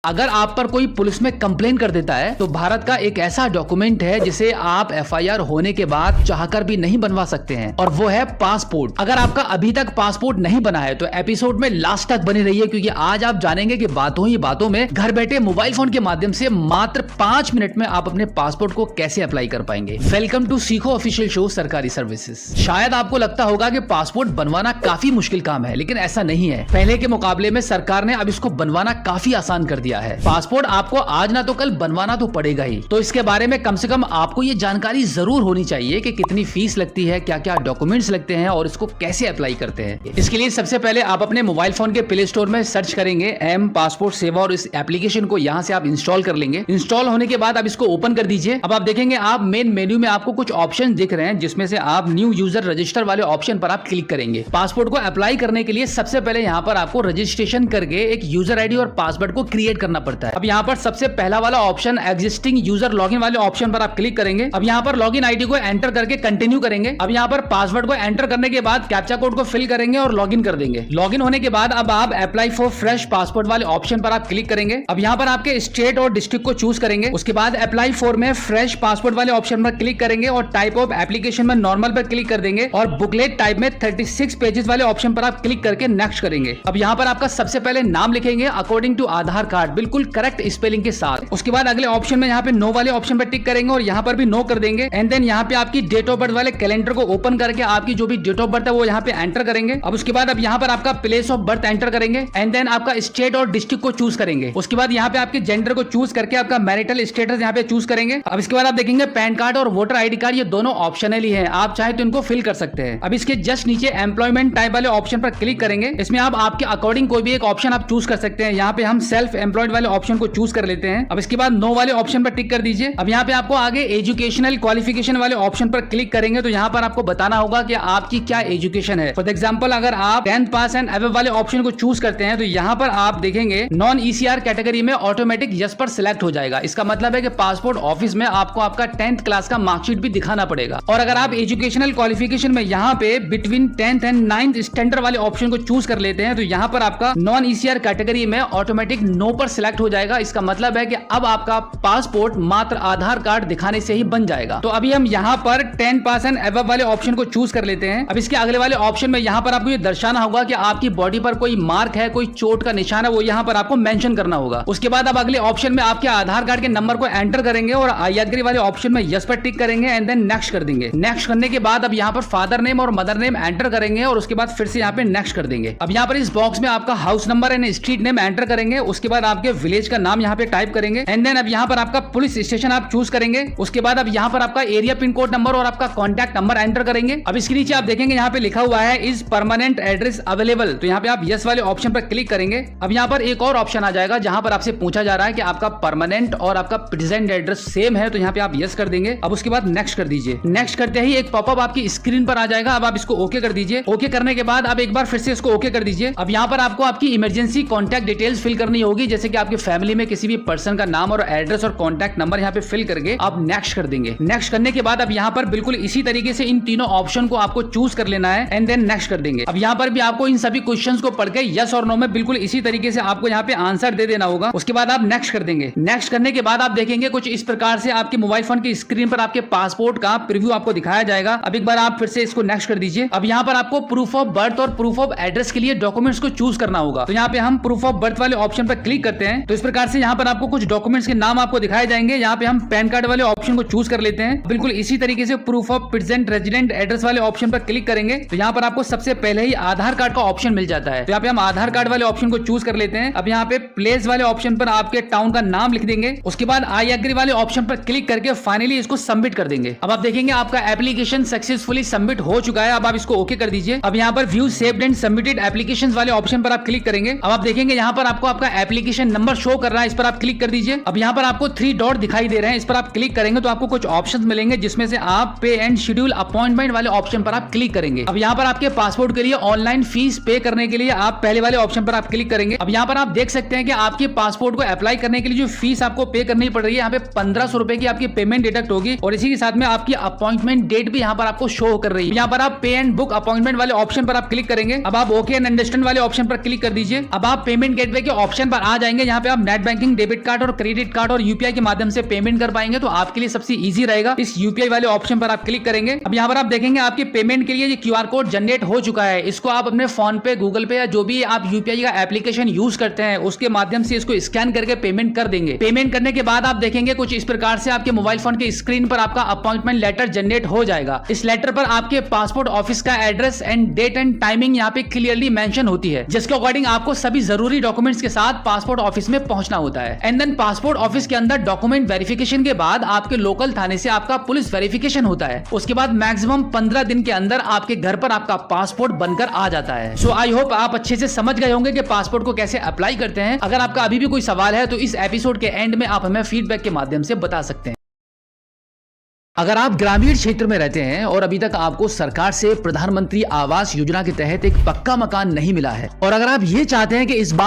अगर आप पर कोई पुलिस में कंप्लेन कर देता है तो भारत का एक ऐसा डॉक्यूमेंट है जिसे आप एफआईआर होने के बाद चाहकर भी नहीं बनवा सकते हैं, और वो है पासपोर्ट। अगर आपका अभी तक पासपोर्ट नहीं बना है तो एपिसोड में लास्ट तक बनी रहिए, क्योंकि आज आप जानेंगे कि बातों ही बातों में घर बैठे मोबाइल फोन के माध्यम से मात्र 5 मिनट में आप अपने पासपोर्ट को कैसे अप्लाई कर पाएंगे। वेलकम टू सीखो ऑफिशियल शो सरकारी सर्विसेज। शायद आपको लगता होगा कि पासपोर्ट बनवाना काफी मुश्किल काम है, लेकिन ऐसा नहीं है। पहले के मुकाबले में सरकार ने अब इसको बनवाना काफी आसान कर दिया है। पासपोर्ट आपको आज ना तो कल बनवाना तो पड़ेगा ही, तो इसके बारे में कम से कम आपको ये जानकारी जरूर होनी चाहिए कि कितनी फीस लगती है, क्या क्या डॉक्यूमेंट्स लगते हैं और इसको कैसे अप्लाई करते हैं। इसके लिए सबसे पहले आप अपने मोबाइल फोन के प्ले स्टोर में सर्च करेंगे एम पासपोर्ट सेवा, और इस एप्लीकेशन को यहाँ से आप इंस्टॉल कर लेंगे। इंस्टॉल होने के बाद आप इसको ओपन कर दीजिए। अब आप देखेंगे आप मेन मेन्यू में आपको कुछ ऑप्शन दिख रहे हैं, जिसमें से आप न्यू यूजर रजिस्टर वाले ऑप्शन पर आप क्लिक करेंगे। पासपोर्ट को अप्लाई करने के लिए सबसे पहले यहाँ पर आपको रजिस्ट्रेशन करके एक यूजर आईडी और पासवर्ड को क्रिएट करना पड़ता है। अब यहाँ पर सबसे पहला वाला ऑप्शन एग्जिस्टिंग यूजर लॉगिन वाले ऑप्शन पर आप क्लिक करेंगे। अब यहाँ पर लॉगिन आईडी को एंटर करके कंटिन्यू करेंगे। अब यहाँ पर पासवर्ड को एंटर करने के बाद कैप्चा कोड को फिल करेंगे और लॉगिन कर देंगे। लॉगिन होने के बाद अब आप अप्लाई फॉर फ्रेश पासपोर्ट वाले ऑप्शन पर आप क्लिक करेंगे। अब यहाँ पर आपके स्टेट और डिस्ट्रिक्ट को चूज करेंगे। उसके बाद अप्लाई फॉर में फ्रेश पासपोर्ट वाले ऑप्शन पर क्लिक करेंगे और टाइप ऑफ एप्लीकेशन में नॉर्मल पर क्लिक कर देंगे और बुकलेट टाइप में 36 पेजेस वाले ऑप्शन पर आप क्लिक करके नेक्स्ट करेंगे। अब यहाँ पर आपका सबसे पहले नाम लिखेंगे अकॉर्डिंग टू आधार कार्ड, बिल्कुल करेक्ट स्पेलिंग के साथ। उसके बाद अगले ऑप्शन में यहाँ पे नो वाले ऑप्शन पर टिक करेंगे और यहाँ पर भी नो कर देंगे। एंड देन यहाँ पे आपकी डेट ऑफ बर्थ वाले कैलेंडर को ओपन करके आपकी जो भी डेट ऑफ बर्थ है वो यहाँ पे एंटर करेंगे। अब उसके बाद अब यहाँ पर आपका प्लेस ऑफ बर्थ एंटर करेंगे। एंड देन आपका स्टेट और डिस्ट्रिक्ट को चूज करेंगे। उसके बाद यहाँ पे आपके जेंडर को चूज करके आपका मैरिटल स्टेटस यहाँ पे चूज करेंगे। अब इसके बाद आप देखेंगे पैन कार्ड और वोटर आईडी कार्ड ये दोनों ऑप्शनल ही है, आप चाहे तो इनको फिल कर सकते हैं। अब इसके जस्ट नीचे एम्प्लॉयमेंट टाइप वाले ऑप्शन पर क्लिक करेंगे। इसमें आप आपके अकॉर्डिंग कोई भी एक ऑप्शन आप चूज कर सकते हैं। यहाँ पे हम सेल्फ एम्प्लॉयड वाले ऑप्शन को चूज कर लेते हैं। अब इसके बाद नो वाले ऑप्शन पर टिक कर दीजिए। अब यहाँ पे आपको आगे एजुकेशनल क्वालिफिकेशन वाले ऑप्शन पर क्लिक करेंगे तो यहाँ पर आपको बताना होगा कि आपकी क्या एजुकेशन है। फॉर एग्जांपल अगर आप 10th पास एंड अबव वाले ऑप्शन को चूज करते हैं तो यहाँ पर आप देखेंगे नॉन ईसीआर कैटेगरी में ऑटोमेटिक यस पर सिलेक्ट हो जाएगा। इसका मतलब है कि पासपोर्ट ऑफिस में आपको आपका 10th क्लास का मार्कशीट भी दिखाना पड़ेगा। और अगर आप एजुकेशनल क्वालिफिकेशन में यहाँ पे between 10th and 9th standard वाले ऑप्शन को चूज कर लेते हैं तो यहाँ पर आपका नॉन ईसीआर कैटेगरी में ऑटोमेटिक नो पर सिलेक्ट हो जाएगा। इसका मतलब है कि अब आपका पासपोर्ट मात्र आधार कार्ड दिखाने से ही बन जाएगा। तो अभी हम यहाँ पर 10 पास एंड अबव वाले ऑप्शन को चूज कर लेते हैं। अब इसके अगले वाले ऑप्शन में यहाँ पर आपको ये दर्शाना होगा कि आपकी बॉडी पर कोई मार्क है, कोई चोट का निशान है, वो यहाँ पर आपको मेंशन करना होगा। उसके बाद अब अगले ऑप्शन में आपके आधार कार्ड के नंबर को एंटर करेंगे और आई एग्री वाले ऑप्शन में यस पर टिक करेंगे एंड देन नेक्स्ट कर देंगे। नेक्स्ट करने के बाद अब यहाँ पर फादर नेम और मदर नेम एंटर करेंगे और उसके बाद फिर से यहाँ पे नेक्स्ट कर देंगे। अब यहाँ पर इस बॉक्स में आपका house number and street name enter करेंगे। उसके बाद आपके विलेज का नाम यहाँ पे टाइप करेंगे एंड देन अब यहाँ पर आपका पुलिस स्टेशन आप चूज करेंगे। उसके बाद अब यहाँ पर आपका एरिया पिन कोड नंबर और आपका कॉन्टैक्ट नंबर एंटर करेंगे। अब इसके नीचे आप देखेंगे यहाँ पे लिखा हुआ है इज परमानेंट एड्रेस अवेलेबल, तो यहाँ पे आप यस वाले ऑप्शन पर क्लिक करेंगे। अब यहाँ पर एक और ऑप्शन आ जाएगा जहां पर आपसे पूछा जा रहा है कि आपका परमानेंट और आपका प्रेजेंट एड्रेस सेम है, तो यहाँ पे आप यस कर देंगे। अब उसके बाद नेक्स्ट कर दीजिए। नेक्स्ट करते ही एक पॉपअप आपकी स्क्रीन पर आ जाएगा। अब आप इसको ओके कर दीजिए। ओके करने के बाद अब एक बार फिर से इसको ओके कर दीजिए। अब यहाँ पर आपको आपकी इमरजेंसी कॉन्टैक्ट डिटेल्स फिल करनी होगी, जैसे कि आपकी फैमिली में किसी भी पर्सन का नाम और एड्रेस और कॉन्टैक्ट नंबर यहाँ पे फिल करके आप नेक्स्ट कर देंगे। नेक्स्ट करने के बाद अब यहाँ पर बिल्कुल इसी तरीके से इन तीनों ऑप्शन को आपको चूज कर लेना है एंड देन नेक्स्ट कर देंगे। अब यहाँ पर भी आपको इन सभी क्वेश्चंस को पढ़ के यस और नो में बिल्कुल इसी तरीके से आपको यहाँ पे आंसर दे देना होगा। उसके बाद आप नेक्स्ट कर देंगे। नेक्स्ट करने के बाद आप देखेंगे कुछ इस प्रकार से आपके मोबाइल फोन की स्क्रीन पर आपके पासपोर्ट का प्रीव्यू आपको दिखाया जाएगा। अब एक बार आप फिर से इसको नेक्स्ट कर दीजिए। अब यहाँ पर आपको प्रूफ ऑफ बर्थ और प्रूफ ऑफ एड्रेस के लिए डॉक्यूमेंट्स को चूज करना होगा। तो यहाँ पे हम प्रूफ ऑफ बर्थ वाले ऑप्शन पर क्लिक करते हैं। तो इस प्रकार से यहाँ पर आपको कुछ डॉक्यूमेंट्स के नाम आपको दिखाए जाएंगे। यहाँ पे हम पैन कार्ड वाले ऑप्शन को चूज कर लेते हैं। बिल्कुल इसी तरीके से proof of present resident address वाले ऑप्शन पर क्लिक करेंगे तो यहाँ पर आपको सबसे पहले ही आधार कार्ड का ऑप्शन मिल जाता है। तो यहाँ पे हम आधार कार्ड वाले ऑप्शन को चूज कर लेते हैं। अब यहाँ पे प्लेस वाले ऑप्शन पर आपके टाउन का नाम लिख देंगे। उसके बाद आई एग्री वाले ऑप्शन पर क्लिक करके फाइनली इसको सबमिट कर देंगे। अब आप देखेंगे आपका एप्लीकेशन सक्सेसफुली सबमिट हो चुका है। अब आप इसको ओके कर दीजिए। अब यहाँ पर view saved and submitted applications वाले ऑप्शन पर आप क्लिक करेंगे। अब आप देखेंगे यहाँ पर आपको आपका एप्लीकेशन नंबर शो कर रहा है, इस पर आप क्लिक कर दीजिए। अब यहाँ पर आपको 3 डॉट दिखाई दे रहे हैं, इस पर आप क्लिक करेंगे करेंगे तो आपको कुछ ऑप्शंस मिलेंगे, जिसमें से आप पे एंड शेड्यूल अपॉइंटमेंट वाले ऑप्शन पर आप क्लिक करेंगे। अब यहाँ पर आपके पासपोर्ट के लिए ऑनलाइन फीस पे करने के लिए आप पहले वाले ऑप्शन पर आप क्लिक करेंगे। अब यहाँ पर आप देख सकते हैं कि आपके पासपोर्ट को अप्लाई करने के लिए जो फीस आपको पे करनी पड़ रही है, यहाँ पे 1500 रुपए की आपकी पेमेंट डिडक्ट होगी और इसी के साथ में आपकी अपॉइंटमेंट डेट भी यहाँ पर आपको शो कर रही है। यहाँ पर आप पे एंड बुक अपॉइंटमेंट वाले ऑप्शन पर आप क्लिक करेंगे। अब आप ओके एंड अंडरस्टैंड वाले ऑप्शन पर क्लिक कर दीजिए। अब आप पेमेंट गेटवे के ऑप्शन पर आ जाएंगे। यहाँ पे आप नेट बैंकिंग, डेबिट कार्ड और क्रेडिट कार्ड और यूपीआई के माध्यम से पेमेंट कर पाएंगे, तो आपके लिए सबसे इजी रहेगा इस यूपीआई वाले ऑप्शन पर आप क्लिक करेंगे। अब यहाँ पर आप देखेंगे आपके पेमेंट के लिए ये क्यूआर कोड जनरेट हो चुका है। इसको आप अपने फोन पे, गूगल पे या जो भी आप यूपीआई का एप्लीकेशन यूज करते हैं उसके माध्यम से इसको स्कैन करके पेमेंट कर देंगे। पेमेंट करने के बाद आप देखेंगे कुछ इस प्रकार से आपके मोबाइल फोन के स्क्रीन पर आपका अपॉइंटमेंट लेटर जनरेट हो जाएगा। इस लेटर पर आपके पासपोर्ट ऑफिस का address and date and timing यहाँ पे क्लियरली मेंशन होती है, जिसके अकॉर्डिंग आपको सभी जरूरी डॉक्यूमेंट्स के साथ पासपोर्ट ऑफिस में पहुंचना होता है। एंड देन पासपोर्ट ऑफिस के अंदर डॉक्यूमेंट वेरिफिकेशन के बाद आपके लोकल थाने से आपका पुलिस वेरिफिकेशन होता है। उसके बाद मैक्सिमम 15 दिन के अंदर आपके घर पर आपका पासपोर्ट बनकर आ जाता है। सो आई होप आप अच्छे से समझ गए होंगे कि पासपोर्ट को कैसे अप्लाई करते हैं। अगर आपका अभी भी कोई सवाल है तो इस एपिसोड के एंड में आप हमें फीडबैक के माध्यम से बता सकते हैं। अगर आप ग्रामीण क्षेत्र में रहते हैं और अभी तक आपको सरकार से प्रधानमंत्री आवास योजना के तहत एक पक्का मकान नहीं मिला है, और अगर आप ये चाहते हैं कि इस बार